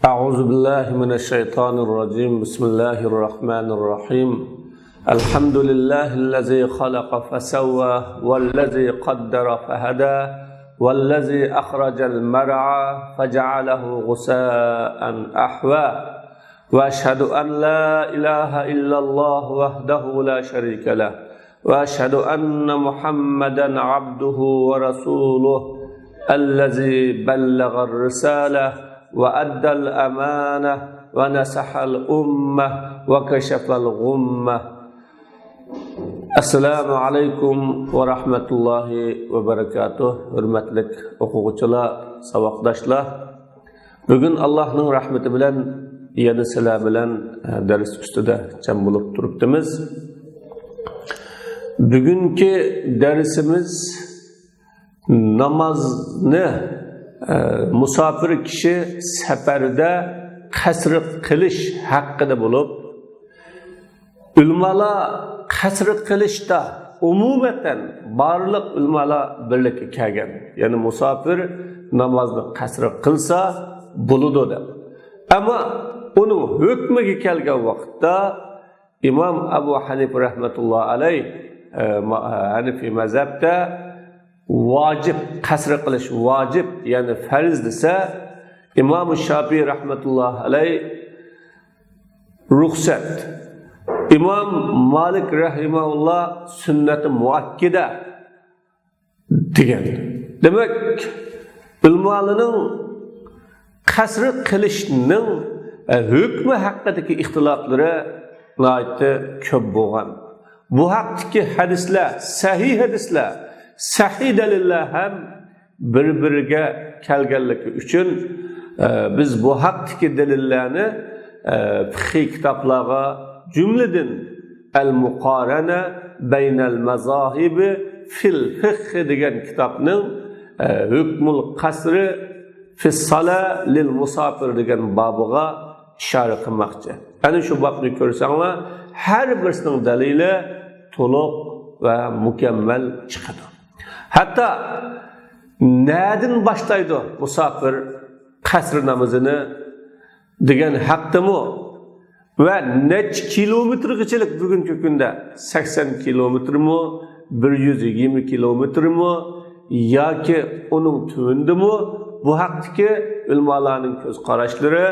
أعوذ بالله من الشيطان الرجيم بسم الله الرحمن الرحيم الحمد لله الذي خلق فسوى والذي قدر فهدى والذي أخرج المرعى فجعله غثاء أحوى وأشهد أن لا إله إلا الله وحده لا شريك له وأشهد أن محمدا عبده ورسوله الذي بلغ الرسالة وأدى الأمانة ونصح الأمة وكشف الغمة السلام عليكم ورحمة الله وبركاته hurmatlik o'quvchilar, saboqdoshlar. Bugun Allohning rahmati bilan yana sizlar bilan dars ustida jam bo'lib turibmiz. Bugungi darsimiz namozni musafir kishi safarda qasr qilish haqida bo'lib, ulamolar qasr qilishda umumatan barliq ulamolar birlikka kelgan. Ya'ni musafir namozni qasr qilsa bo'ladi deb. Ammo uning hukmiga kelgan vaqtda Imom Abu Hanifa rahmatullohi alayh Hanifi mazhabda vacib, qasr qilish vacib, yani farz desa, İmam Şafii rahmetullah aleyh ruhsat. İmam Malik rahimahullah sünnet-i muakkide degan. Demek, ilmalının qasr qilishning hükmü hakkındaki ihtilafları nayeti köp bo'lgan. Bu haqqdagi hadisler, sahih hadisler, sahih dalillar ham bir-biriga kelganligi uchun biz bu haqdagi dalillarni fiqh kitoblarga jumladan al-muqarana baynal mazahib fil fiqh degan kitobning hukmul qasri fi sala lil musafir degan bobiga ishora qilmoqchi. Ana shu bobni ko'rsanglar, har birisining dalili to'liq va mukammal chiqadi. Hatta nereden başlaydı musafir qasr namazını degan haqdimi ve neç kilometrgachilik bugungi kunda 80 kilometrmi, 120 kilometrmi yoki uning tu'indimi, bu haqdagi ulamolarning ko'z qarashlari,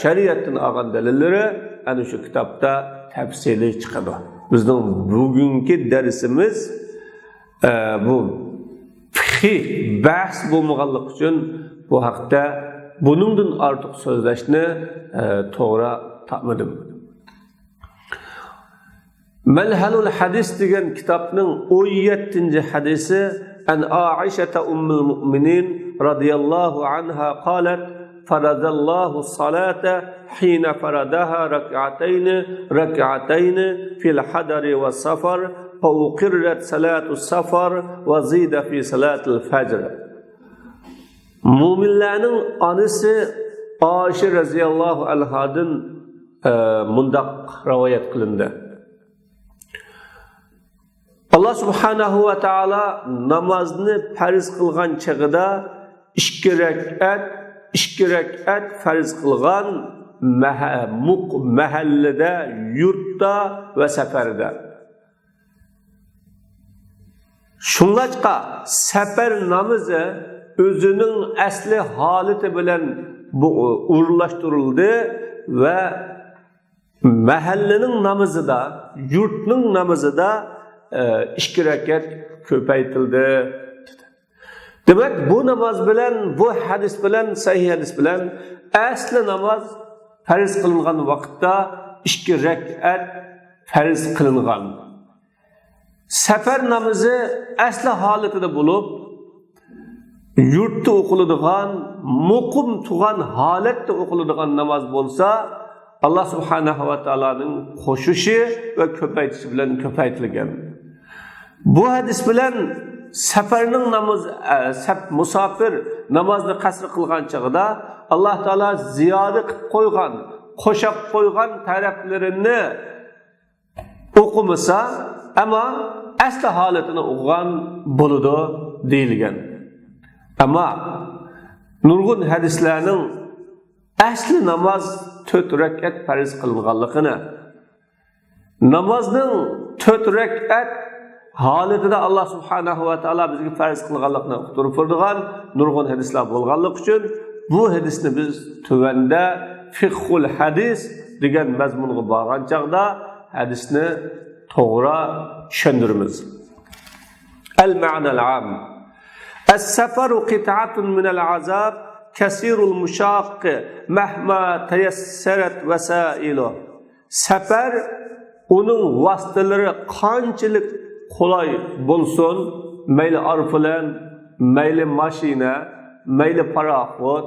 shariatdan olgan dalillari ana shu kitobda tafsili chiqadi. Bizning bugungi darsimiz bu fiqh bahs bo'lmaganlik uchun bu haqda buningdan ortiq so'zlashni to'g'ri topmadim. Malhalul hadis degan kitobning 17-hadisi an Aisha ummul mu'minin radhiyallohu anha qalat faradallohu salata hina faradaha rak'atayn fil hadari was safar فأقرت صلاة السفر وزيد في صلاة الفجر. Müminlerin anısı Ayşe radhiyallahu anhadan mundaq rivayet kılındı. Allah subhanahu ve taala namazını farz kılgan çağıda 2 rekat farz kılgan mahallede, yurtta ve seferde. Şunlaçqa safar namazı özünün asli haleti bilen uğurlaştırıldı ve mahallenin namazı da, yurtның namazı da 2 rekat köpeytildi. Demek bu namaz bilen, bu hadis bilen, sahih hadis bilen asli namaz farz kılıngan vakitte 2 rekat farz kılıngan. Safar namazı asli haletinde bulup yurtda o'qiladigan, muqim tugan holatda o'qiladigan namoz bo'lsa, Allah subhanahu va taolaning qo'shishi va ko'paytishi bilan ko'paytirilgan. Bu hadis bilan safarning namozi, musafir namozni qasr qilgan chog'ida Alloh taolo ziyoda qilib qo'ygan, qo'shab qo'ygan taraflarini o'qimasa, ama asli holatini o'qigan bo'ladi deyilgan. Ama nurgun hadislerinin asli namoz 4 rakat farz qilinganligini, namozning 4 rakat holatida Alloh subhanahu va taolo bizga farz qilganligini uqtirib turgan nurg'un hadislar bo'lganligi uchun bu hadisni biz tuvanda fiqhul hadis degan mazmunga borgan chaqda hadisni to'g'ri tushundiramiz. Al-ma'na al-'am. As-safaru qit'atun min al-'azab kasirul mushaq mahma tayassarat wasailu. Safar onun vasıtaları qanchalik qulay bo'lsin, mayli arflan, mayli mashina, mayli paraxod,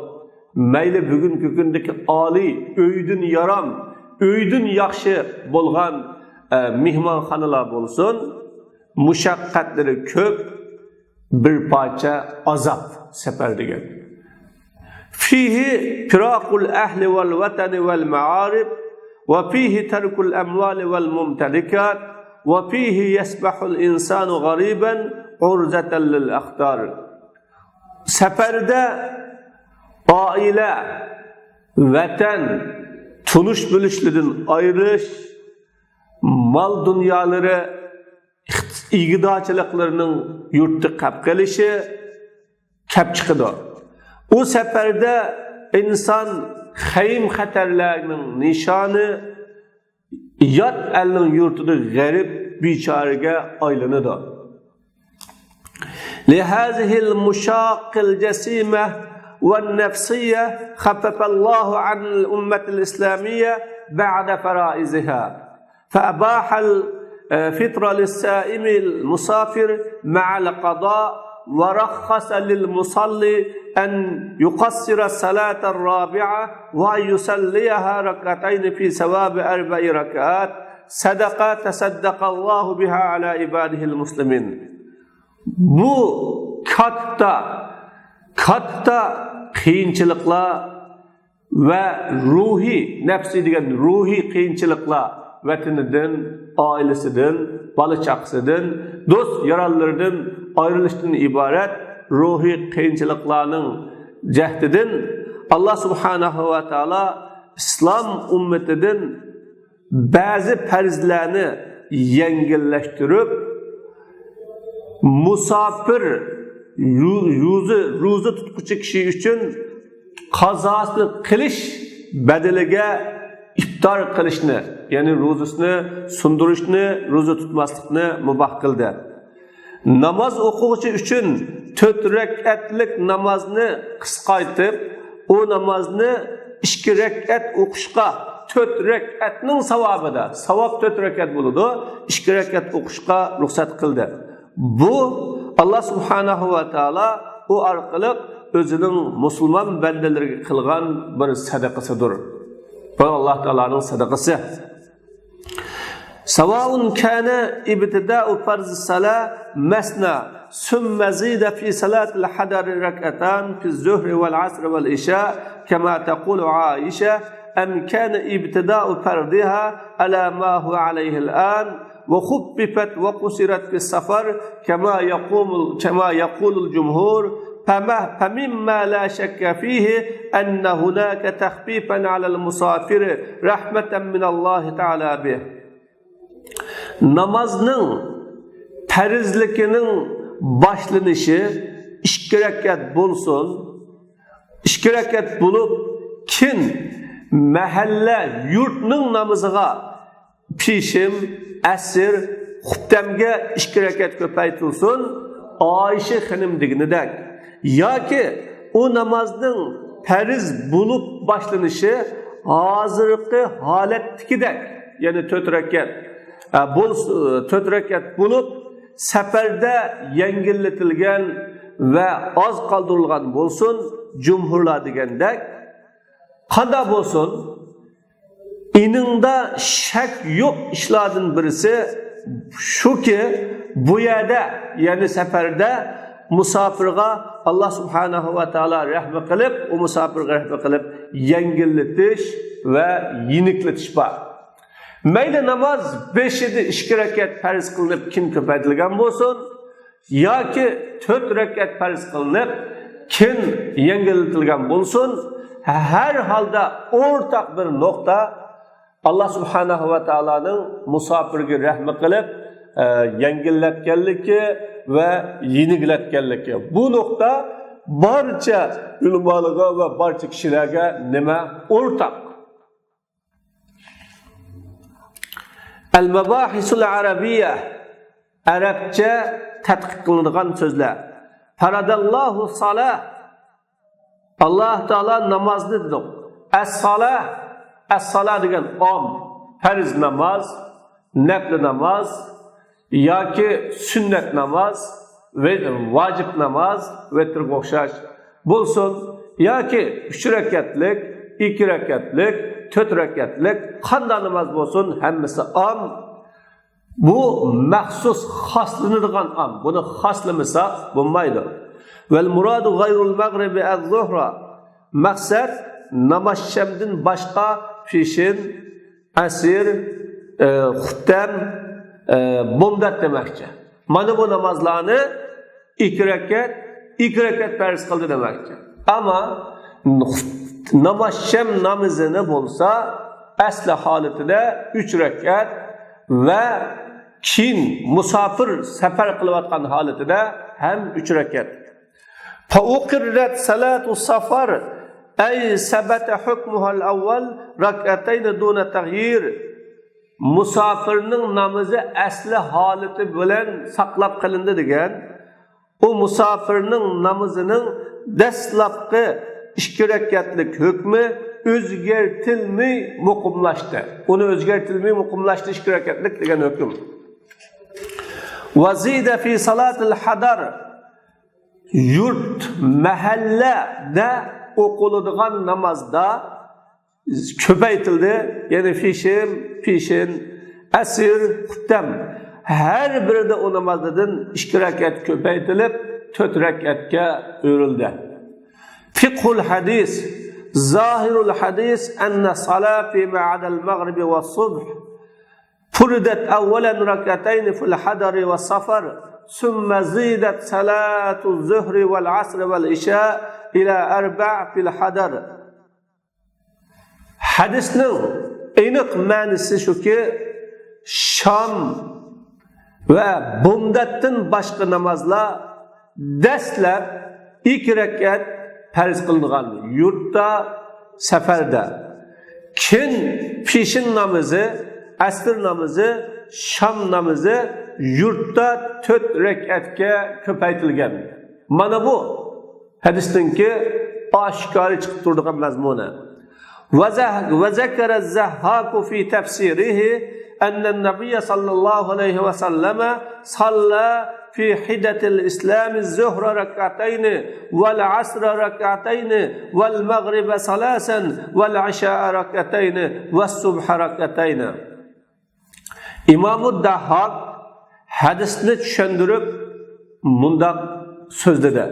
mayli bugungi kundagi oliy uydin yaram, uydin yaxshi bo'lgan mehmonxonalar bo'lsin, mushaqqatlari ko'p, bir parcha azob safar degan. Fihi firaqul ahli wal vatani wal ma'arib ve fihi terkul emvali vel mumtelikat ve fihi yesbahul insanu gariben urzeten lil akhtar. Seferde aile, vatan, tunuş bölüşlerinin ayrılış, mal dünyaları, iğdaçılıklarının yurtta kapkalışı kap çıkıdı. O seferde insan xeyim xatarlarının nişanı yat elinin yurtuda garip biçarıga aylanıdı. Lihazihil muşaqqil jasime ve nefsiyye khaffafallahu anil ummetil islamiyye ba'da faraiziha. Fe'abahal fitra lissaimil musafir ma'al qada ورخص للمصلي أن يقصر الصلاة الرابعة ويصليها ركعتين في ثواب 4 ركعات صدقة تصدق الله بها على عباده المسلمين. Bu katta qiyinchiliklar ve ruhi, nefsi degan ruhi qiyinchiliklar vatanidan, oilasidan, bola chaqasidan, do'st yarallardan ayrılışdan ibaret ruhi qiyinchiliklarning jahdidan Allah subhanahu va taolo islom ummatidan ba'zi farzlarni yengillashtirib musafir ro'za tutquchi kishi uchun qazosini qilish badaliga iftor qilishni, ya'ni ro'zasini sundirishni, ro'za tutmaslikni muboh qildi. Namaz o'quvchi uchun 4 rakatlik namozni qisqartib, o namozni 2 rakat o'qishga 4 rakatning savobida, savob 4 rakat bo'ladi, 2 rakat o'qishga ruxsat qildi. Bu Allah subhanahu va taolo u orqali o'zining musulmon bandalariga qilgan bir sadaqasidir. Bu Alloh taolaning sadaqasi. سواء كان ابتداء فرض الصلاة مثنى ثم زيد في صلاة الحضر ركعتان في الظهر والعصر والعشاء كما تقول عائشة أم كان ابتداء فرضها على ما هو عليه الآن وخففت وقصرت في السفر كما يقول الجمهور فمما لا شك فيه أن هناك تخفيفا على المسافر رحمة من الله تعالى به. Namazning farzligining boshlanishi 2 rakat bo'lsin. 2 rakat bo'lib, kin mahalla yurtning namoziga peshim, asr, xuftamga 2 rakat ko'paytirilsin. Oysha xonim deganidek yoki o namozning farz bo'lib boshlanishi hozirgi holatdagidek, ya'ni 4 rakat 4 rakat bo'lib safarda yangillatilgan va oz qoldirilgan bo'lsin, jumhurlar degandek qanday bo'lsin, iningda shak yo'q ishlardan birisi shuki bu yerda, ya'ni safarda musafirga Allah subhanahu va taolo rahmat qilib, o musafirga rahmat qilib yengillatish va yeniklatish bor. Mayli namoz 5'de 2 rakat farz qilinib kin ko'paytirilgan bo'lsin yoki 4 rakat farz qilinib kin yengillatilgan bo'lsin, her halda ortak bir nokta Allah subhanahu va taoloning musofirga rahm qilib yengillatganligi va yeniglatganligi. Bu nokta barcha ulamolarga va barcha kishilarga nima o'rtak? Al-mabahisul arabiyya, arabcha tadqiq qilinadigan so'zlar. Faradallohu salah, Allah Taala namozni dedi. As-salah, as-salah degan farz namoz, nafl namoz yoki sunnat namoz ve vacip namaz vetirga o'xshash bo'lsin yoki 3 rakatlik, 2 rakatlik, 4 rakatlik qanday namoz bo'lsin, hammasi bu maxsus xoslanadigan buni xoslamasa bo'lmaydi. Vel muradu gayrul magribi az-zuhra, maqsad namoz shamdan boshqa peshin, asr, xuttam, bomdat demakchi. Mana bu namazlarni 2 rakat farz qildi demakchi. Ama namoz sham namozini bo'lsa asli holatida 3 rakat ve keyin musafir safar qilayotgan holatida ham 3 rakat. Fa uqirrat salatu safar ay sabata hukmuha al-awwal rak'atayn duna taghyir. Musafirning namozi asli holati bilan saqlab qilindi degan. O musafirning namozining dastlabki 2 rakatlik hukmi o'zgartilmay muqimlashdi. Uni o'zgartilmay muqimlashdi 2 rakatlik degan hukm. Vazida fi salatil hadar, yurt mahallada o'qiladigan namozda ko'paytildi. Ya'ni peshin, asr, xuttam her birida o namozdan 2 rakat ko'paytilib 4 rakatga o'rildi. Fiqhul hadis, zahirul hadis anna salat fi ma'ad al-maghrib wa subh furidat awwalan rak'atayn fil hadar wa safar thumma zidat salatu zuhri wal asr wal isha ila 4 fil hadar. Hadisning aniq ma'nosi shuki, shom va bomdatdan boshqa namozlar dastlab 2 rakat farz qilingan yurtda, safarda. Keyin peshin namozi, asr namozi, shom namozi yurtda 4 rakatga ko'paytirilgan. Mana bu hadisninki oshkora chiqib turadigan mazmuni. وذكر الزهاق في تفسيره أن النبي صلى الله عليه وسلم صلى في حدة الإسلام الظهر ركعتين والعصر ركعتين والمغرب ثلاثا والعشاء ركعتين والصبح ركعتين. İmam-ı Dahhak hadisni tushundirib mundaq so'zladi.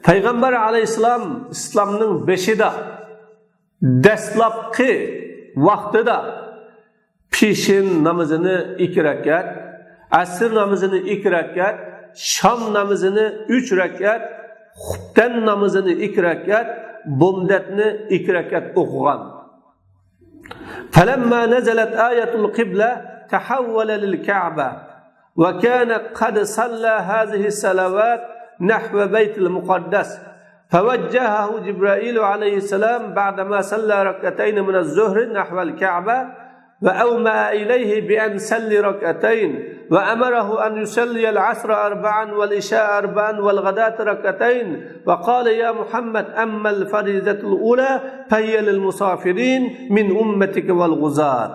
Payg'ambar alayhissalom islomning beshida dastlabki vaqtida peshin namozini 2 rakat, asr namozini 2 rakat, shom namozini 3 rakat, xuttan namozini 2 rakat, bomdatni 2 rakat o'qigan. Falamma nazalat ayatul qibla tahawwala lil Ka'ba wa kana qad salla hadhihi salawat nahwa baytil muqaddas. فوجهه جبرائيل عليه السلام بعدما صلى ركعتين من الظهر نحو الكعبة وأومأ إليه بأن صلي ركعتين وأمره أن يصلي العصر 4 والعشاء 4 والغداة ركعتين وقال يا محمد أما الفريضة الأولى فهي للمسافرين من أمتك والغزاة.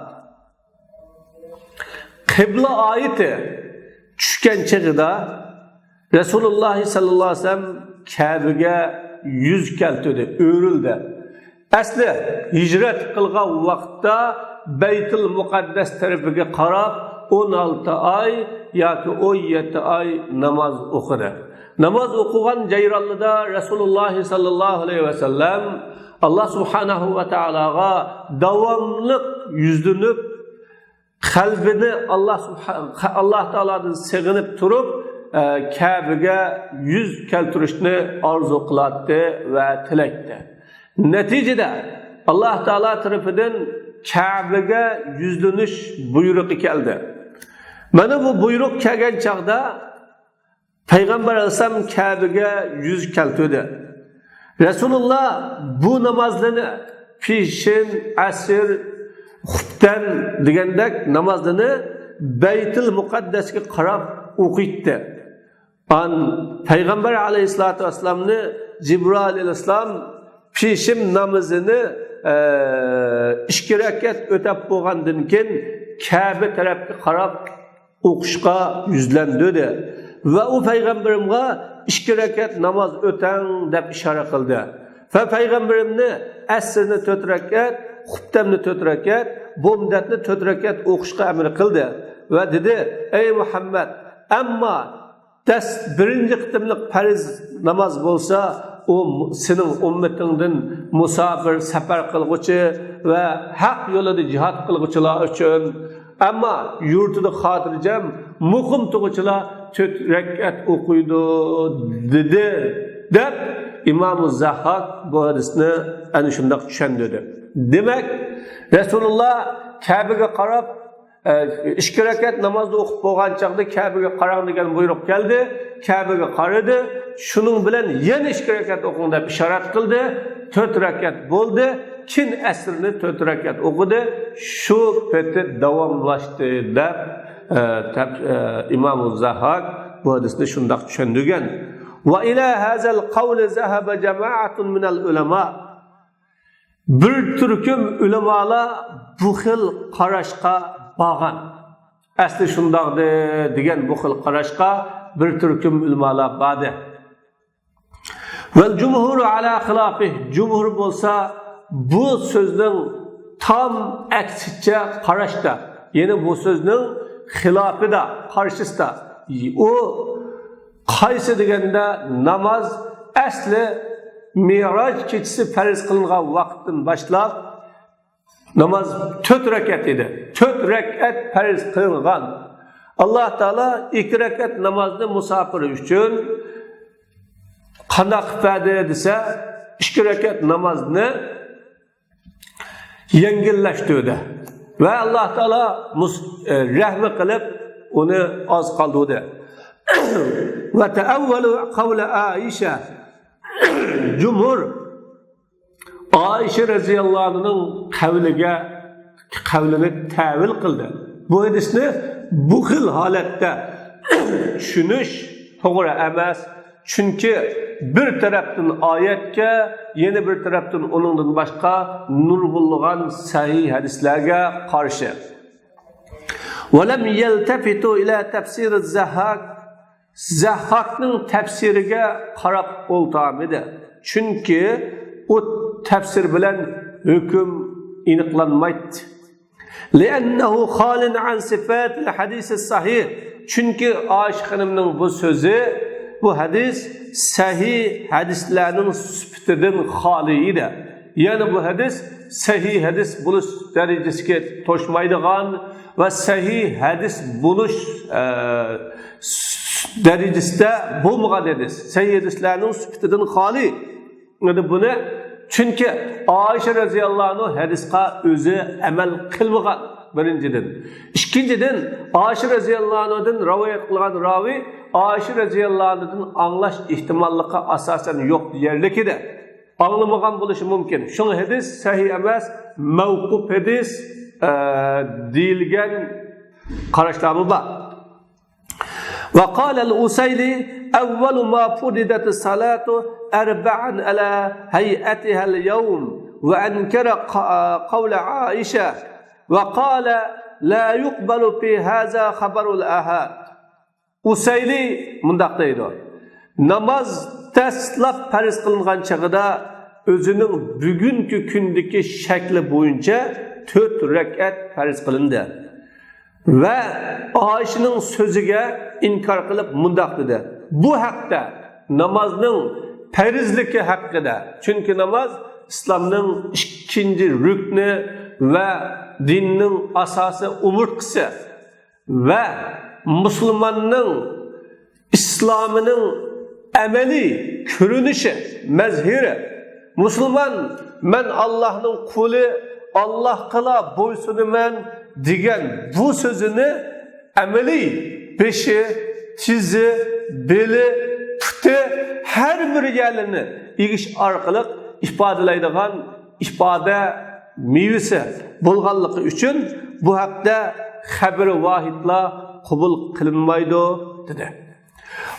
Qibla oyati tushgan chig'ida Rasululloh sallallohu alayhi vasallam Kabe'ga yüz keltirdi, o'rildi. Asli hijrat qilgan vaqtda Baytul Muqaddas tarafiga qarab 16 oy yoki 17 oy namoz o'qidi. Namoz o'qigan jayronida Rasululloh sallallohu alayhi vasallam Allah subhanahu va taologa davomli yuzlanib, qalbini Allah taoladan sig'inib turib Kabe'ga yüz keltirishni orzu qilardi va tilakdi. Neticede Allah Teala tarafından Kabe'ye yüzleniş buyruğu geldi. Mana bu buyruq kelgan chaqda Peygamber Aleyhisselam Kabe'ye yüz keltirdi. Resulullah bu namazlarını pishin, asr, xuftan degandek namazlarını Beytil Muqaddasga qarab o'qiydi. Peygamber Aleyhissalatu vesselam'ni Cibril Aleyhisselam pishin namazını 2 rakat o'tab bo'lgandan keyin Kabe tarafga qarab o'qishga yuzlandirdi va u payg'ambarimga 2 rakat namoz o'tang deb ishora qildi. Va payg'ambarimni asrni 4 rakat, xuftamni 4 rakat, bu muddatni 4 rakat o'qishga amr qildi va dedi: "Ey Muhammad, ammo birinchi qitimliq farz namoz bo'lsa, o sening ummatingdan musafir, safar qilguvchi va haq yo'lida jihad qilguvchilar uchun, ammo yurtida xotirjam muqim turg'uvchilar 4 rakat o'qiydi" dedi deb İmam Zahhak bu hadisni ana shunday tushundirdi. Demak, Rasululloh Kabe'ga qarab 2 rakat namozni o'qib bo'lgan chaqda Kabe'ga qarang degan buyruq keldi. Kabe'ga qaradi. Shuning bilan yana 2 rakat o'qing deb ishorat qildi. 4 rakat bo'ldi. Kin asrni 4 rakat o'qidi. Shu peti davomlashdi deb İmam Zahhak bu hadisni shunday tushundirgan. Va ila hazal qawl zahaba jama'atun min al-ulama. Bir turkum ulamolar bu xil qarashga bağan. Asli shundaqdi degan bu xil qarashga bir turkum ulamolar badi. Vel jumhur ala xilafih. Jumhur bo'lsa bu so'zning tam aksicha qarashda. Ya'ni bu so'zning xilofida, qarshisida. O qaysi deganda namoz asli Mi'raj kechasi farz qilingan vaqtdan boshlab namoz 4 rakat edi. 4 rakat farz qilingan. Alloh taolo 2 rakat namozni musofir uchun qanday qiladi desa, 2 rakat namozni yengillashtirdi. Va Alloh taolo rahmi qilib uni oz qoldirdi. Va ta'awwalu qawla Aisha. Cumhur Aisha radhiyallohu anhaning qavlini ta'vil qildi. Bu hadisni bu xil holatda tushunish to'g'ri emas. Chunki bir tarafdan oyatga, yana bir tarafdan uningdan boshqa nurg'unlagan sahih hadislarga qarshi. Va lam yaltafitu ila tafsir az-Zahhak. Zahhakning tafsiriga qarab o'ltamidi. Chunki o tafsir bilan hukm aniqlanmaydi. Li'annahu khalin an sifat al-hadis as-sahih. Chunki Oysha xonimning bu so'zi, bu hadis sahih hadislarning sifatidan xoli edi. Ya'ni bu hadis sahih hadis bo'lish darajasiga to'shmaydigan va sahih hadis bo'lish derecesinde bulmagan hadis. Sahih hadislerinin sifatidan xoli. Buni çünkü Aisha radhiyallohu anha hadisga o'zi amal qilmagan birinchidan. Ikkinchidan Aisha radhiyallohu anhadan rivoyat qilgan ravi Aisha radhiyallohu anhadan anglash ehtimolligiga asosan yo'q yerlik edi. Anglamagan bo'lishi mumkin. Shu hadis sahih emas, mavquf hadis deyilgan qarashlarimiz bor. وقال الأسيلي أول ما فرضت الصلاة 4 على هيئتها اليوم وأنكر قول عائشة وقال لا يقبل في هذا خبر الآحاد. Usayli mundaq deydi. Namoz tashlab farz qilingan chaqida o'zining bugungi kundagi shakli bo'yicha 4 rakat farz qilindi. Ve Ayşe'nin sözüge inkar qilib mundaq dedi. Bu haqda namazning farzligi haqida. Çünkü namaz İslamning ikkinchi rukni ve dinning asosi umurtqisi ve Müslümanning İslamının ameli ko'rinishi, mazhiri Müslüman, men Allah'ın kulu, Allah kıla boysunumen diyen bu sözünü ameli, peşi, tizi, beli, puti, her bir yerlerini iş arkalık ifadeleydiğen ifade meyvesi bulganlığı için bu hakta haberi vahidla kabul kılınmaydı dedi.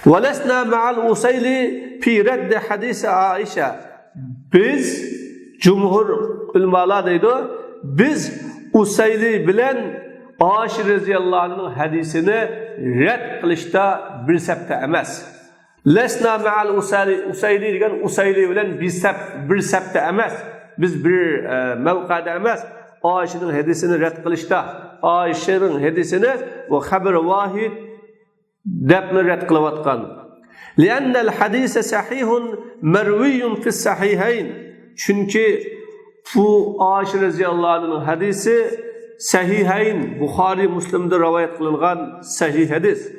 وَلَسْنَا مَعَ الْاُسَيْلِ فِي رَدِّ حَدِيثِ Aişe. Biz, cumhur ulmalar deydi, biz Usayli bilen Aişe radıyallahu anh'ın hadisini red kılışta bir septe emez. Lesna ma'al Usayli degan Usayli bilen bir septe emez. Biz bir mevkada emez. Aişe'nin hadisini red kılışta, Aişe'nin hadisini ve haber-i vahid depni red kılıvatkan. لأن الحديث صحيح مروي في الصحيحين. Çünkü bu Aişe radıyallahu anh'ın hadisi Sahihayn, Bukhari, Müslim'de rivayet kılıngan sahih hadis.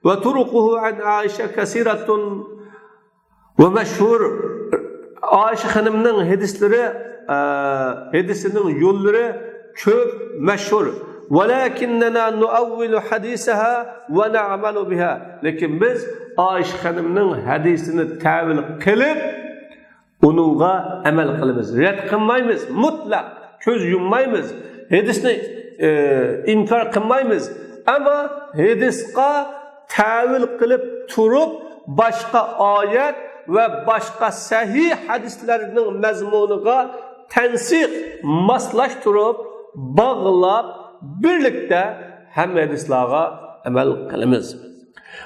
Ve turuquhu an Aişe kasiratun ve meşhur. Aişe hanımның hadisinin yolları çok meşhur. وَلَكِنَّنَا نُؤَوِّلُ حَدِيثَهَا وَنَعْمَلُ بِهَا. Lekin biz Aişe hanımның hadisini tevil kılıp onunla amel kılımız. Red kılmayımız, mutlak köz yummayımız. Hadisini inkar kılmayımız. Ama hadisqa tevil kılıp turup başka ayet ve başka sahih hadislerinin mezmununa tensih maslaştırıp bağlap birlikte hem hadislara amel kılımız.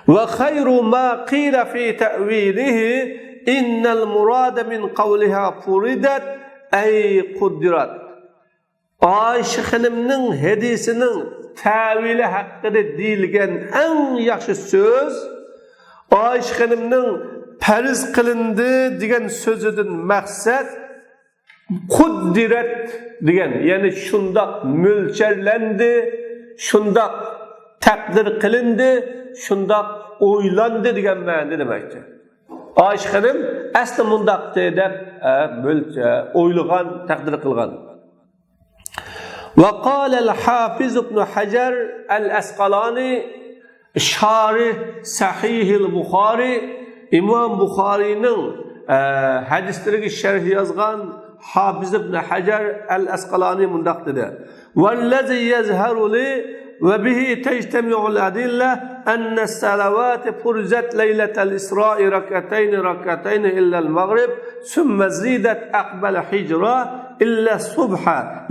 Ve hayru ma qila fi ta'wilihi innel murad min qawliha furidat ay quddirat. Aişe hanımның hadisinin tevili hakkında deyilgen en yaxşı söz Aişe hanımның farz kılındı degan sözüdün maksat kuddirat degan, yani şunda mölçerlendi, şunda takdir kılındı, şunda oylandı degan ma'noda demektir. Aişe hanım asli mundaq deb oylagan, takdir kılgan. وقال الحافظ ابن حجر الأسقلاني شارح صحيح البخاري İmam Bukhari'nin hadisleri şerh yazgan Hafiz ibn Hacer el-Asqalani mundaq dedi. وَالَّذِي يَزْهَرُ لِي وَبِهِ تَجْتَمِعُ الْأَدِلَّةِ أَنَّ الصَّلَوَاتِ فُرِزَتْ لَيْلَةَ الْإِسْرَاءِ رَكَعَتَيْنِ إِلَّا الْمَغْرِبِ ثُمَّ زِيدَتْ أَقْبَلَ حِجْرًا إِلَّا الصُّبْحَ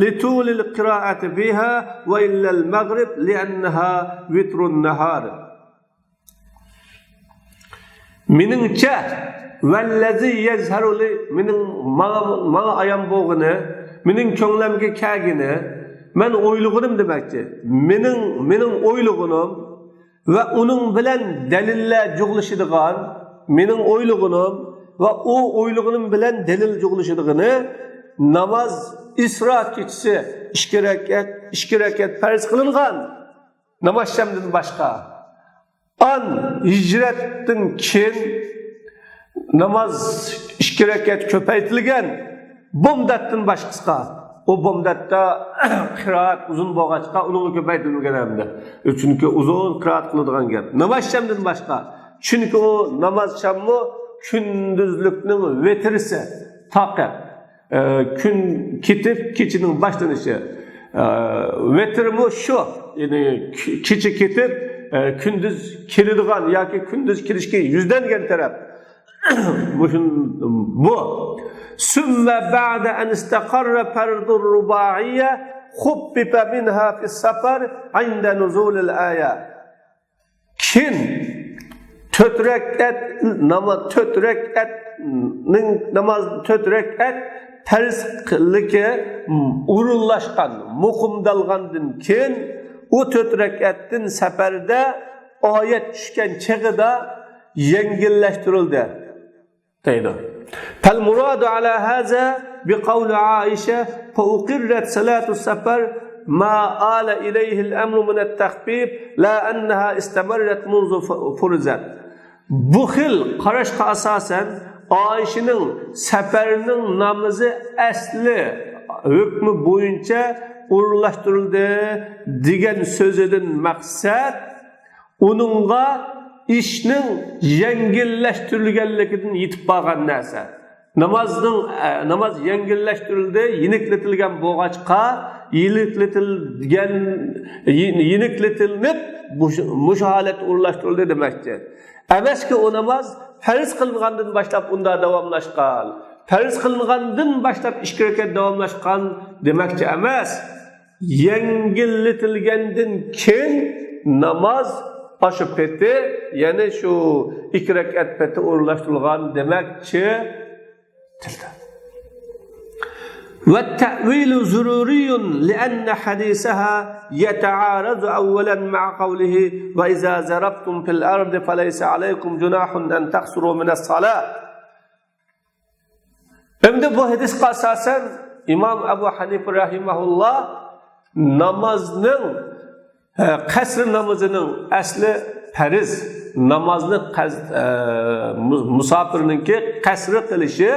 لِطُولِ الْقِرَاءَةِ فِيهَا وَإِلَّا الْمَغْرِبِ لِأَنَّهَا وِتْرُ النَّهَارِ. Meningçe vellezi yezharuli mening mana ayam bo'g'ini, mening ko'nglimga kelgini, men o'ylig'im demakchi. Mening o'ylig'im va uning bilan dalillar jug'lashadigan, mening o'ylig'im va u o'ylig'im bilan dalil jug'lashadiganini namoz Isro kechasi 2 rakat farz qilingan. Namoz shamdan boshqa an hicretten keyin namaz 2 rakat ko'paytirilgan. Bomdatdan boshqasiga o bomdatda qiroat uzun bo'lg'achqa uni ko'paytirilgan hamda. Chunki uzun qiroat qiladigan gap. Namoz shamdan boshqa. Chunki o namoz shammi kunduzlikning vetrisi, taqat. Kun ketib kechining boshlanishi. Vetrmi shu, ya'ni kecha ketib kündüz keladigan yoki kündüz kelishga yuzlangan taraf. Bu. Summa ba'da an istaqarra fardu ruba'iyya khuffifa minha fi safar 'inda nuzul al-aya. Kim 4 rakat namaz 4 rakat farz qilishga urunlashgan, muqimdalgandan keyin o 4 rekattin seferde ayet düşken çağıda yengilleştirildi. Deydi. Fel muradu ala haza bi kavli Aişe fe uqirret salatu sefer ma ala ileyhil emru minet tahbib la enneha istemerret munzu furizat. Bu xil qarashqa asasen Ayşe'nin seferinin namazı asli hükmü boyunca uğurlaştırıldı degan sözüdün maksat onunla işnin yengilleştirilgenliginden yetip bağan narsa. Namaz yengilleştirildi, yenikletilgen boğaçqa, yenikletilip müşahalet uğurlaştırıldı demektir. Emes ki o namaz farz kılıngandan başlap unda davamlaşkan, farz kılıngandan başlap iş hareket davamlaşkan demekçi emas. Yengilletilgenden kin namaz aşıp etti, yani şu 2 rekat peti uğurlaştırılgan demekçi والتأويل ضروري لأن حديثها يتعارض أولا مع قوله وإذا ضربتم في الأرض فليس عليكم جناح أن تقصروا من الصلاة. Şimdi bu hadis asasen İmam Ebu Hanife rahimahullah namazının kasr namazının asli fariz, namazını musafirninki kasr kılışı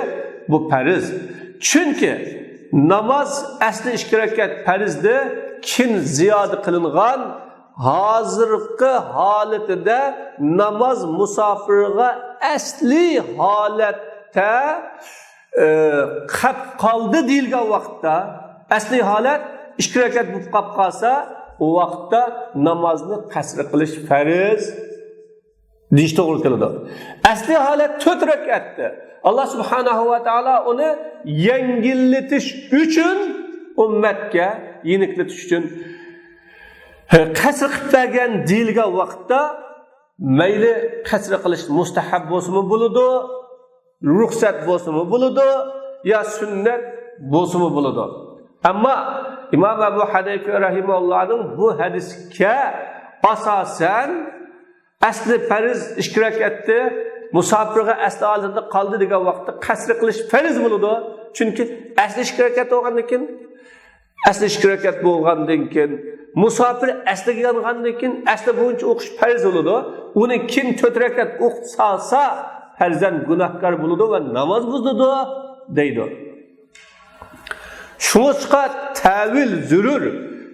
bu fariz. Çünkü namaz asli 2 rekat farizdi, kin ziyade kılıngan hazırkı haletinde namaz musafirge asli halette kaldı deyilgen vakitte asli halet 2 rekat bu kalsa o vakitte namazını kasr kılış fariz deyiş doğru kıldı. Asli halet 4 rekattı. Allah subhanahu wa ta'ala onu yengilletiş üçün ümmetke yenikletiş üçün kasr qilgan deyilgan vaqtda mayli kasr qilish mustahab bo'lsa-mu bo'ladi, ruxsat bo'lsa-mu bo'ladi, yo sunnat bo'lsa-mu bo'ladi. Ammo İmam Ebu Hanife rahimahullohning bu hadisga asosan asli farz 2 rakatni musafirga asli holida qoldi degan vaqtda qasr qilish farz bo'ladi. Chunki asli 2 rakat bo'lgandan keyin asli 2 rakat bo'lgandan keyin musafir asliga yongandan keyin asli bo'yicha o'qish farz bo'ladi. Uni kim 4 rakat o'qisa farzan gunohkor bo'ladi va namoz buzadi deydi. Şunga tavil zurur.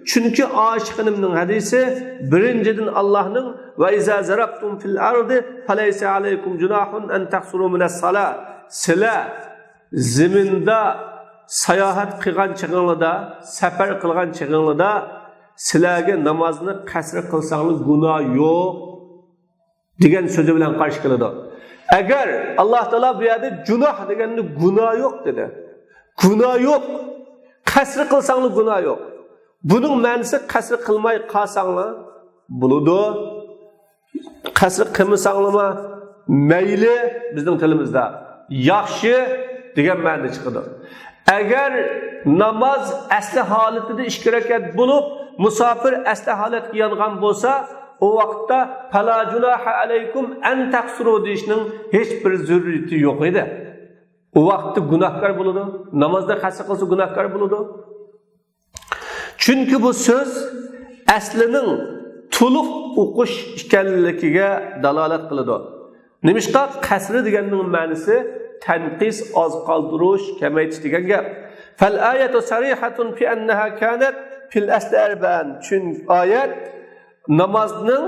Çünkü aşıkınımın hadisi birinciden Allah'ın ve izâ zarabtum fil ardı feleyse aleykum cunahun en taksuru minas salat. Sila ziminde sayahat kılgan çıgınlıda, sefer kılgan çıgınlıda silage namazını kasr kılsanız günah yok degen sözü bilen karşı kılıdı. Eğer Allah Teala bu yerde günah degeninde günah yok dedi. Günah yok. Kasr kılsanız günah yok. Bunun ma'nosi kasr qilmay qolsanglar bo'ladi. Kasr qilmasanglarmi mayli bizning tilimizda yaxshi degan ma'no chiqadi. Agar namoz asli holatida 2 rakat bo'lib, musofir asli holatga yongan bo'lsa, o vaqtda fala junaha alaykum an taqsuru deyishning hech bir zaruriyati yo'q edi. O vaqtda gunohkor bo'ladi. Namozda kasr qilsa gunohkor bo'ladi. Çünkü bu söz aslının to'liq o'qish ekanligiga dalolat qiladi. Nimishqa qasri deganning ma'nosi tanqis, oz qoldirish, kamaytirish degan gap. Fal ayatu sarihatun fi annaha kanat fil asli arba'an. Çünkü ayet namazning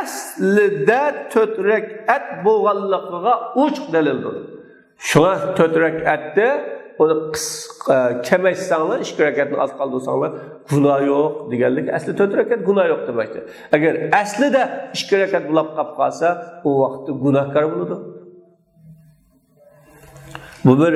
aslida 4 rakat bo'lganligiga ochiq dalildir. Shuna 4 rakatda onu kemeşsanlar, 2 rakatni az qoldirsanlar, günah yo'q deganlik. Asli 4 rakat günah yo'q demektir. Agar aslida 2 rakat bo'lib qolib qolsa, o vaqtda gunohkor bo'ladi. Bu bir.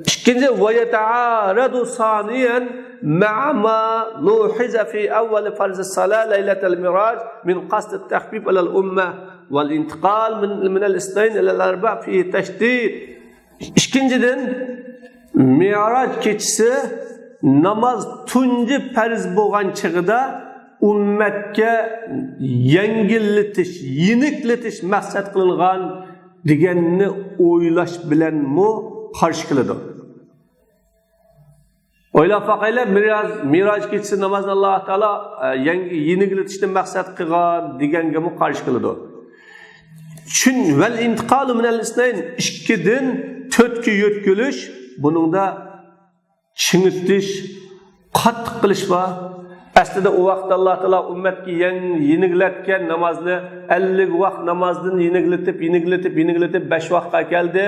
İkinci ve yeta'aradu saniyan ma'a ma luhiza fi awwal farz as-salat laylatul miraj min qasd at-takhfif ala al-umma wal intiqal min al-ithnayn ila al-arba' fi tashdid. İkinciden Mi'raj keçisi namaz tunji farz bo'lgan chig'ida ummatga yengilletish, yenikletish maqsad qilingan deganni o'ylash bilan mu qarshi keladi. O'ylab boqaylar, Mi'raj keçisi namozni Alloh taolo yengilletishni maqsad qilgan deganga mu qarshi keladi. Çün vel intiqalu minel isnayn 2'den 4'ke yötkülüş buningda chingitish, qattiq qilish bor. Aslida o vaqt Alloh taolo ummatga yenigilatgan namozni 50 vaqt namozdan yeniglatib 5 vaqtga keldi.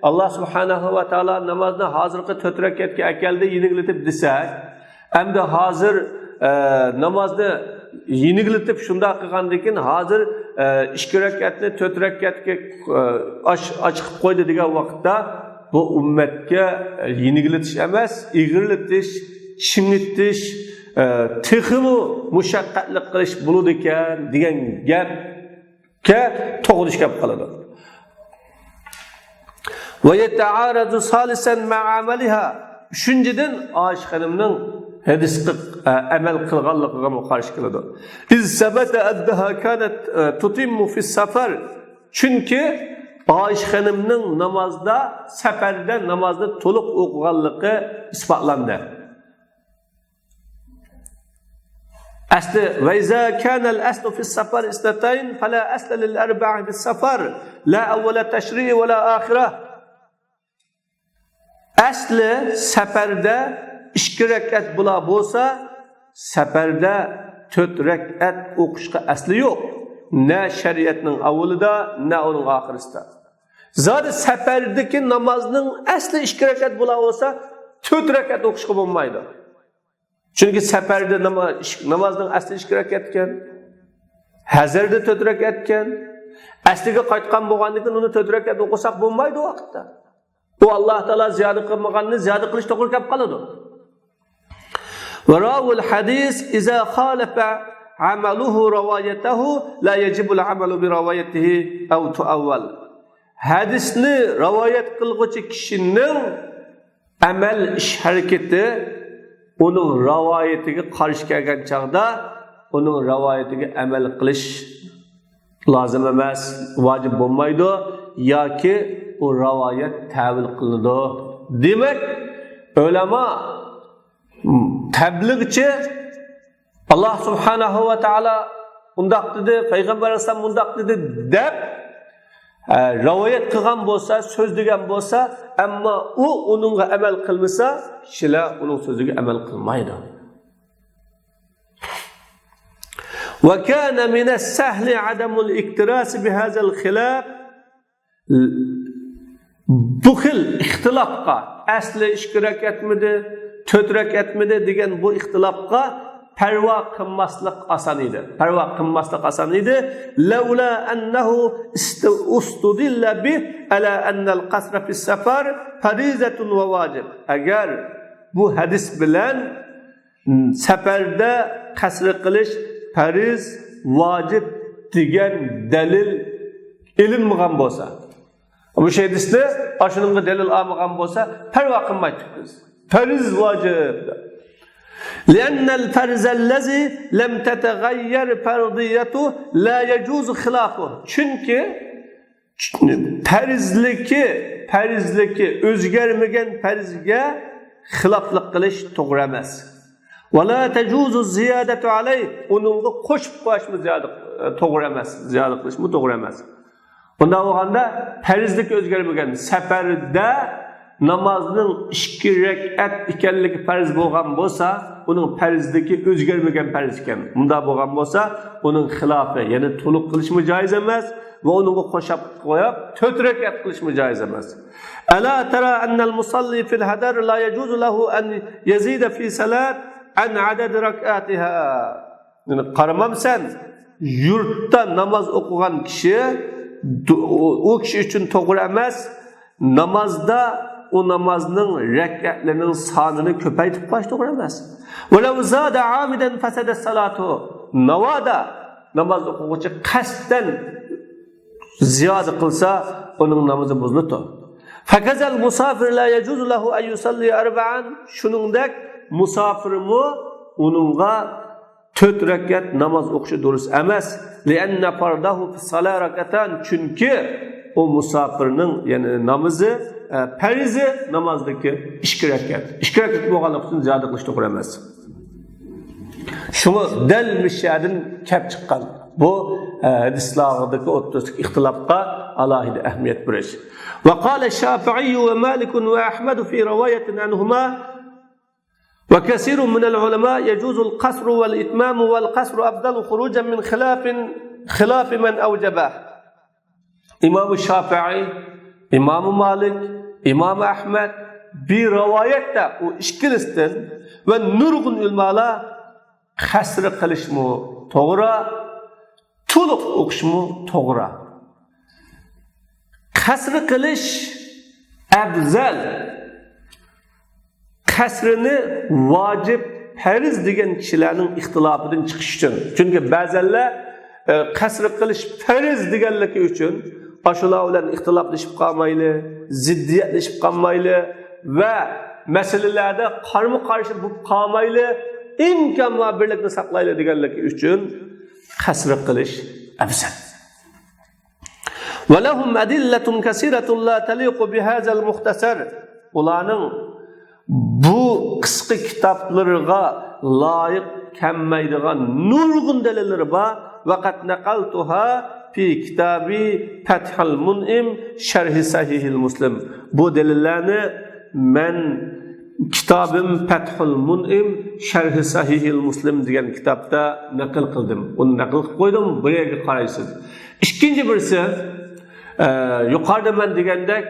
Allah subhanahu va taolo namozni hozirgi 4 rakatga akeldi, yeniglatib desak, endi hozir namozni yeniglatib shunday qilgandan keyin hozir 2 rakatni 4 rakatga ochib qo'ydi degan vaqtda bu ummatga yenigilatish emas, ig'irlatish, chingitish, texmu mushaqqatli qilish bo'ladi ekan degan gapga to'g'ri kelib qoladi. Va yata'aradu salisan ma'amaliha. Shunjidan Oysha xonimning hadisga amal qilganligiga qarshi keladi. Iz sabata addaha kanat tutimmu fi safar. Chunki Oysha xonimning namozda, safarda namozni to'liq o'qiganligi isbotlandi. Asli ve iza kana al-aslu fi as-safar isnatayn fala asla lil-arba'a fi as-safar la awwala tashri' wa la akhirah. Asli safarda 2 rakat bo'lsa, safarda 4 rakat o'qishga asli yo'q. Ne şeriatning avvalida, ne uning oxirisida. Zodi safardagi namozning asli 2 rakat bo'lsa, 4 rakat o'qishga bo'lmaydi. Çünkü seferde namazdan asli 2 rakat ekan, hazırda 4 rakat ekan, asliga qaytgan bo'lgandan keyin uni 4 rakat o'qisak bo'lmaydi o vaqtda. Bu Alloh taolo ziyoda qilmaganni ziyoda qilish to'g'ri kelib qoladi. Va rawul hadis iza khalafa amaluhu rawayatahu la yajibu al-amalu bi rawayatihi aw tu'awwal. Hadisni rivoyat qilguvchi kishining amal ish harakati onun rivayetiga qarshi kelgan chaqda onun rivayetiga amal qilish lozim emas, vojib bo'lmaydi yoki o rivayet tavil qilinadi. Demak, ulamo tabliğchi Allah subhanahu va taolo undaq dedi, payg'ambar alayhisalom undaq dedi deb rivayet qilgan bo'lsa, so'zlagan bo'lsa, ammo u uningga amal qilmasa, kishilar uning so'ziga amal qilmaydi. Va kana min as-sahl 'adam al-iktiras bi hadha al-khilaf. Bu xil ixtilofga asli 2 rakatmidi, 4 rakatmidi degan bu ixtilofga parvo qilmaslik oson edi. Parvo qilmaslik oson edi. Laula annahu ustudilla bi ala anna al-qasr fi as-safar farizatun wa wajib. Agar bu hadis bilan safarda qasr qilish fariz, vojib degan dalil ilinmagan bo'lsa, bu hadisda ashunga dalil olmagan bo'lsa, parvo qilmaymiz. Fariz, vojib. لأن الفرز الذي لم تتغير فرضيته لا يجوز خلافه. Çünkü farizliki o'zgarmagan farizga xiloflik qilish to'g'ri emas. Va la tajuzu ziyadatu alayh. Uningga qo'shib qo'yishmi to'g'ri emas. Ziyoda qilishmi to'g'ri emas. Bunda bo'lganda farizlik o'zgarmagan safarda namazning 2 rakat ekanligi farz bo'lgan bo'lsa, uning farzligi o'zgarmagan farz ekan. Bunda bo'lgan bo'lsa, uning xilofi, ya'ni to'liq qilishmi joiz emas va uningga qo'shib qo'yib 4 rakat qilishmi joiz emas. Ala tara anna al-musalli fil hadar la yajuzu lahu an yazida fi salat an adad rak'atiha. Yani qaramamsan, yurtda namoz o'qigan kishi o kishi uchun to'g'ri emas, namozda o namazning rakatlarining sonini ko'paytirib qo'yish to'g'ri emas. Walau zada amidan fasada salatu. Navoda namoz o'quvchi qasddan ziyoda qilsa, uning namozi buziladi. Fakazal musafir la yajuzu lahu an yusalli arba'an. Shuningdek, musafirmi uningga 4 rakat namoz o'qishi durust emas. Li'anna fardahu fi salat rakatan. Chunki o musafirning, ya'ni namozi farizi namozdagi 2 rakat. 2 rakat bo'lganligi uchun ziyoda qilish to'g'ri emas. Şunu del müşahidin kep çıkan. Bu hadislardaki o'rtasidagi ixtilofga alohida ahamiyat berish. Ve qala Şafii ve Malik ve Ahmed fi rivayetin anhuma ve kesirun min al-ulama yejuzu al-qasr wal-itmam wal-qasr afdalu khurujan min khilaf men awjabah. İmam Şafii, İmam Malik, İmam Ahmed bir rivayette o işkilistin ve nurgun ulamalar qasr qilishmi to'g'ri, to'liq o'qishmi to'g'ri. Qasr qilish afzal. Qasrini vojib, farz degan kishilarning ixtilofidan chiqish uchun. Chunki ba'zanlar qasr qilish farz deganligi uchun ashular bilan ixtiloflashib qolmayli, ziddiyatlashib qolmayli va masalalarda qarama-qarshi bo'lib qolmayli, imkon va birlikni saqlayli deganligi uchun qasr qilish afzal. وَلَهُمْ أَدِلَّةٌ كَثِيرَةٌ لَا تَلِيقُ بِهَذَا الْمُخْتَسَرِ. Ularning bu qisqa kitoblarga loyiq kelmaydigan nurg'un dalillari bor. Vaqat naqaltuha fi kitabi Fathul Mun'im sharhi Sahihil Muslim. Bu dalillarni men kitabım Fathul Mun'im sharhi Sahihil Muslim degan kitobda naql qildim. Uni naql qilib qo'ydim, bu yerga qaraysiz. İkinci birisi yuqorida men degandek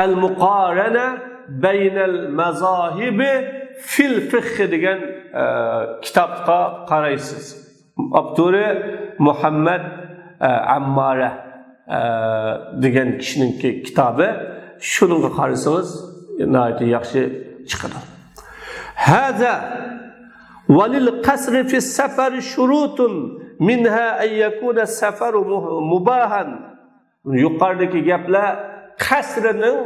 al-muqarana baynal mazahibi fil fiqh degan kitobga qaraysiz. Avtori Muhammad Ammara degan kishining kitobi. Shunga qarasangiz nihoyatda yaxshi chiqadi. Hada walil qasri fi safar shurutun minha an yakuna safaru mubahan. Yuqoridagi gaplar qasrining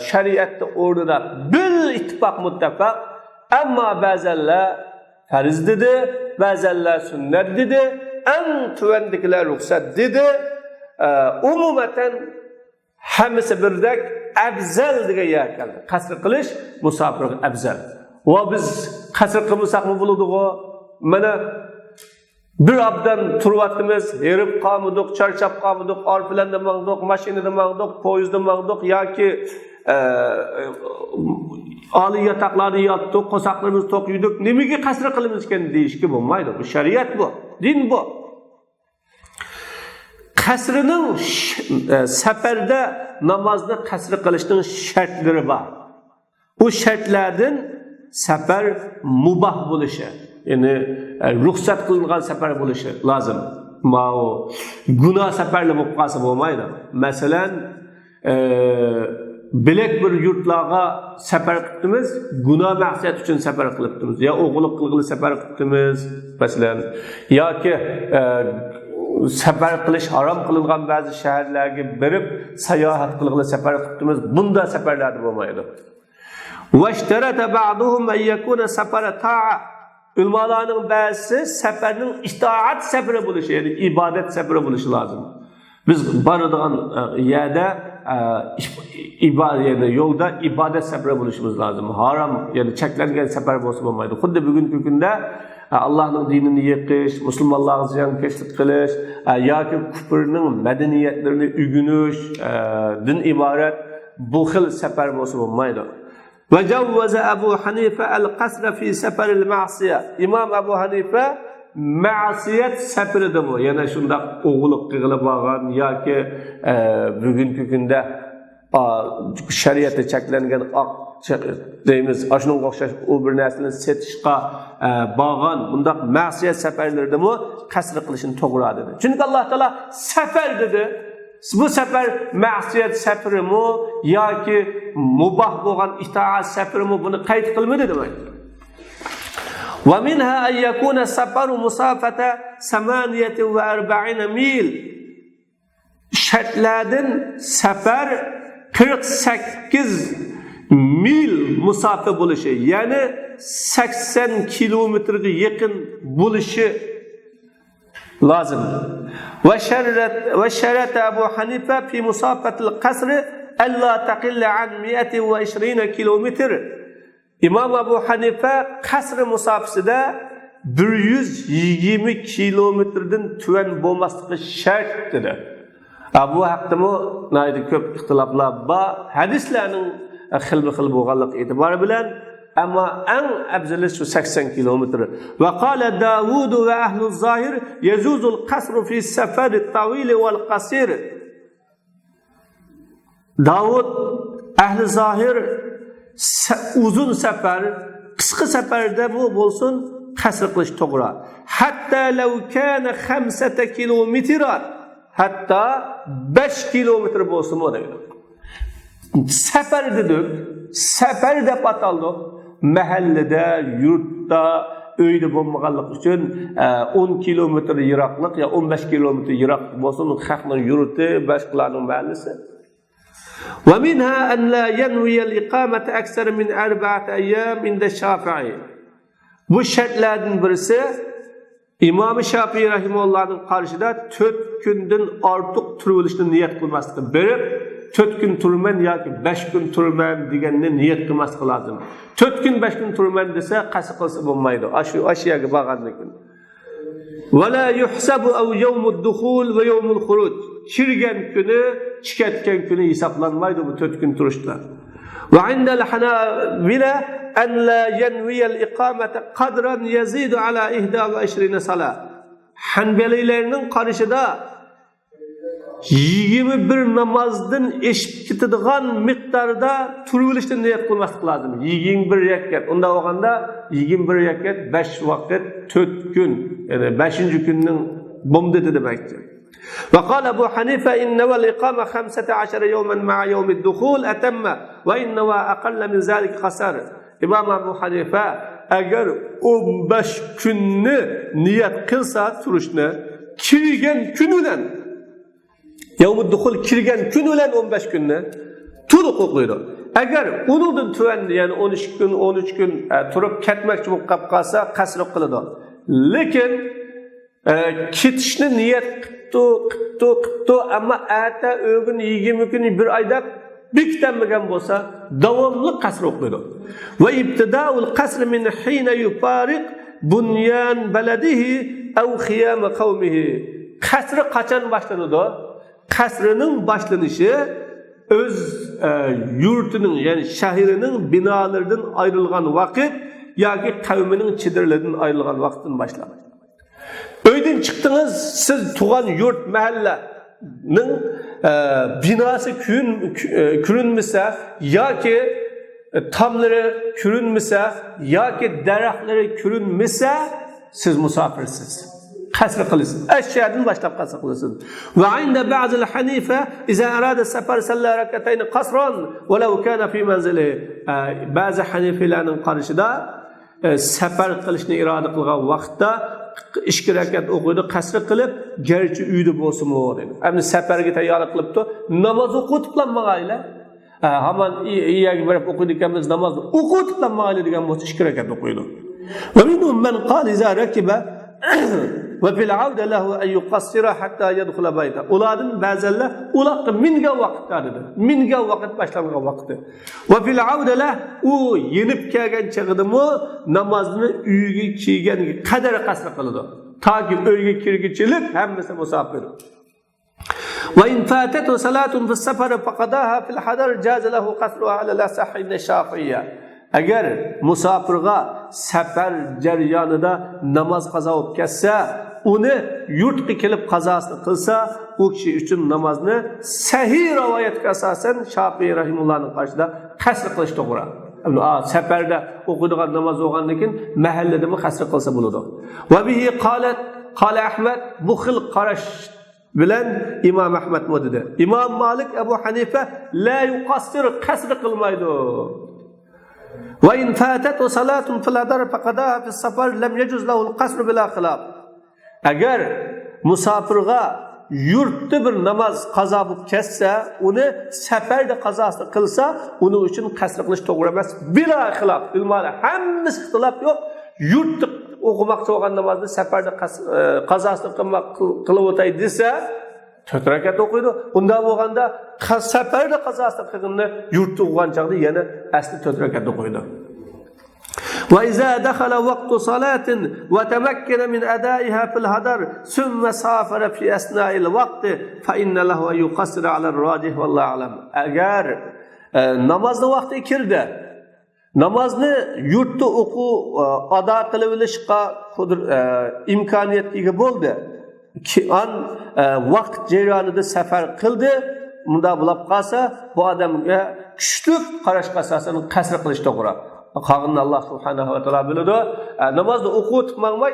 shariatda o'rnida bil ittifoq muttafaq, ammo ba'zanlar farz dedi, ba'zanlar sunnat dedi, eng tuvandikilar ruxsat dedi. Umumatan hammasi birdek afzal degan yer keldi. Qasr qilish musofirga afzal. Va biz qasr qilmasaqmi bo'ladi-ku? Mana bir abdan turvatimiz, herib qolmadik, charchab qolmadik, orfilanda mangdiq, mashinada mangdiq, poyezdda mangdiq yoki oliy yotoqlarda yotdik, qo'saqlarimiz to'q yudik. Nimaga qasr qilamiz ekan deyishga bo'lmaydi. Bu shariat bu, din bu. Qasrining safarda namozni qasr qilishning shartlari bor. Bu shartlardan safar mubah bo'lishi, ya'ni ruxsat qilingan safar bo'lishi lozim. Mao gunoh safarlar bo'lib qolsa bo'lmaydi. Masalan, bilek bir yurtlarga safar qilibmiz, gunoh maqsad uchun safar qilibmiz. Ya o'g'illik qilg'ili safar qilibmiz, masalan, yoki safar qilish harom qilingan ba'zi shaharlarga berib sayohat qilg'ili safar qilibmiz. Bunda safarlar bo'lmaydi. وَاشْتَرَتَ بَعْضُهُمْ أَنْ يَكُونَ سَفَرَ طَاعَةٍ. Ulamalarning ba'zisi safarning itoat safari bo'lishi, ya'ni ibodat safari bo'lishi lozim. Biz boradigan yerda ibodat, ya'ni yo'lda ibodat safari bo'lishimiz lozim. Harom, ya'ni cheklangan safar bo'lsa bo'lmaydi. Xuddi bugungi kunda Allohning dinini yiqish, musulmonlarga ziyonkashlik qilish yoki kufrning madaniyatlarini o'rganish din iborat bu xil safar bo'lsa bo'lmaydi. وجوز أبو حنيفة القصر في سفر المعصية. İmam Abu Hanife ma'siyat safaridamu, yana shundaq o'g'illik qilib olgan yoki bugungi kunda shariatda cheklangan deymiz, ashunga o'xshash u bir narsani setishga borgan bundaq ma'siyat safarlaridami qasr qilishni to'g'ri dedi. Chunki Alloh taolo safar dedi. Bu safar ma'siyat safarimi yoki mubah bo'lgan itoat safarimi buni qayd qilmadi demak. Va minha an yakuna safaru musafata 48 mil. Shartlardan safar 48 mil musofa bo'lishi, ya'ni 80 kilometrga yaqin bo'lishi lozim. وشرط أبو حنيفة في مسافة القصر ألا تقل عن 120 كيلومتر. İmam Abu Hanife qasr musofasida 120 kilometrdan tuvan bo'lmasligi shart dedi. Bu haqdami naydi ko'p ixtiloflar bor. Hadislarning xilma-xil bo'lganligi e'tibori bilan ama en afzali şu 80 kilometre. Ve qala Davud ve ahlul zahir yezuzul qasru fi seferi tavili vel qasir. Davud ahli zahir uzun sefer, kısa seferde bu olsun qasr qilish to'g'ri. Hatta law kana 5 kilometre, hatta 5 kilometre bo'lsin o deydi. Sefer dedik, sefer deb ataldi. Mahallede, yurtda, öyde bo'lmaganlik uchun 10 kilometr yiroqlik ya 15 kilometr yiroqlik bo'lsin, xalqning yurti, boshqalarning mahallasi. Ve minha an la yanwi al-iqamata aksar min 4 ayyam inda Şafii. Bu şartlardan birisi İmam Şafii rahimehullah'ın karşıda 4 günden artıq turulishni niyat qilmasdan berib 4 gün turman yoki 5 gün turman deganni niyat qilmaslik lozim. 4 gün 5 gün turman desa qasd qilsa bo'lmaydi. Ashiyaga borgandan keyin. Va la yuhsabu aw yawmud dukhul va yawmul khuruj. Kirgan kuni, chiqayotgan kuni hisoblanmaydi bu 4 gün turishlar. Va inda al-hanabila an la yanwi al-iqamata qadran yazidu ala 21 salat. Hanbalilarning qarashida 21 namazdan eşip ketadigan miqdarda turulishni niyat qilmaslik lozim. 21 rakat. Unda olganda 21 rakat 5 vaqt 4 gün. Yani 5. günning bomdi demekdir. Ve qala Abu Hanife inna wal iqama 15 yawman ma'a yawm ad-dukhul atamma ve inna wa aqalla min zalik qasar. İmam Abu Hanife eğer 15 günni niyat qilsa turishni kirgan kunidan Yavmud dukhul kirgan kun bilan 15 kunni to'liq o'qiydi. Agar uningdan tuvan, ya'ni 13 kun, 13 kun turib ketmoqchi bo'lib qolsa, qasr qiladi. Lekin ketishni niyat qildi, ammo ata o'g'in 20 kun bir oyda bektanmagan bo'lsa, davomli qasr o'qiydi. Va ibtidaul qasr min hina yufariq bunyan baladihi aw khiyam qawmihi. Qasr qachon boshlanadi? Qasrının başlanışı öz yurtunun yani şehirinin binalarından ayrılgan vakit yoki kavminin çedirlerinden ayrılgan vakitdan başlar. Öyden çıktınız, siz tuğan yurt mahallenin binası kürünmese yoki tamları kürünmese yoki daraxtları kürünmese siz musafirsiz. Qasr qilasiz. Ashyadan boshlab qasr qilasiz. Va inda ba'd al-hanifa iza arada safar salla rak'atayn qasran walau kana fi manzilihi. Ba'zi hanifilarning qarashida safar qilishni iroda qilgan vaqtda 2 rakat o'qiydi, qasr qilib, garchi uyda bo'lsin deydi. Endi safarga tayyorlik qilibdi, namoz o'qitiblanmag'aylar. Hamon iyaga borib o'qiydiganmiz, namoz o'qitiblanmag'aylar degan bo'lsa 2 rakat o'qiydi. Va minhum man qala iza rakiba ve fil avde lehu en yuqassira hatta yedkhula bayta. Uladın bazılar ulaqqa minga vaqt dedi. Minga vaqt başlangan vaqti. Ve fil avde leh u yenib kelgan chaqidimi namozni uyga kelgan qadar qasr qiladi. Toki uyga kirgichilik hammasi musofir. Ve in fatatu salatun fis safar faqadaha fil hadar jaz lahu qasruha ala al-sahih ash-Shafi'iyya. Agar musofirga safar jarayonida namoz qazo bo'lib ketsa, uni yurtga kelib qazosini qilsa, u kishi uchun namozni sahih rivoyatga asosan Shafi'i rahimullohning qarshida qasr qilish to'g'ri. Safarda o'qidigan namoz bo'lgandan keyin mahalladami qasr qilsa bo'ladi. Va bihi qala Ahmad bu xil qarash bilan Imom Ahmad dedi. Imom Malik Abu Hanifa la yuqassir qasr qilmaydi. وإن فاتت صلاة فلا فقدها في السفر لم يجوز له القصر بلا خلاف. Agar musofirga yurtda bir namoz qazo bo'lib ketsa, uni safarda qazosini qilsa, uning uchun qasr qilish to'g'ri emas. Bila xilof. Ilmlar hammasi ixtilof yo'q. Yurtda o'qimoqchi bo'lgan namozni safarda qazosini qilib o'tay desa, 4 rakat o'qiydi. Unda bo'lganda safarda qazosini qilganni yurtda o'qigan chaqda yana asli 4 rakat o'qiydi. وإذا دخل وقت صلاة وتمكن من أدائها في الهدر ثم سافر في أثناء الوقت فإن له أن يقصر على الراجح والله أعلم. Agar namozning vaqti kirdi, namozni yurtda o'qib ado qilib olishga imkoniyat ega bo'ldi. Vaqt jarayonida safar qildi, bunda bo'lib qolsa, bu odamga kuchli qarashga asosan qasr qilish to'g'ri. Qog'inni Alloh subhanahu va taolo biladi. Namozni o'qib mangmay,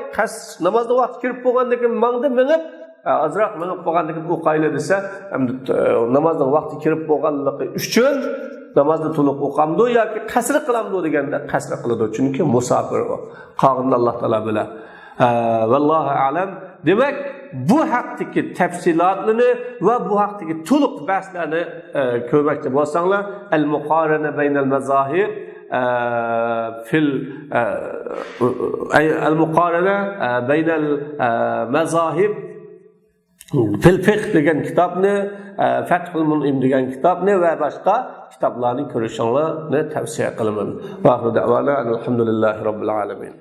namozni vaqti kirib bo'lgandan keyin mangda minib, azroq minib bo'lgandan keyin o'qayli desa, namozning vaqti kirib bo'lganligi uchun namozni to'liq o'qamdi yoki qasr qilamdi deganda qasr qiladi. Chunki musofir u. Qog'inni Alloh taolo biladi. Vallohu a'lam. Demak, bu haqdagi tafsilotlarni va bu haqdagi to'liq bahslarni ko'rmoqchi bo'lsanglar, al-muqarana baynal mazahib المقارنة بين المذاهب في الفقه degan kitobni, Fathul Mun'im degan kitobni va boshqa kitoblarni ko'rishingizni tavsiya qilaman. Va oxir da'vona alhamdulillahi robbil alamin.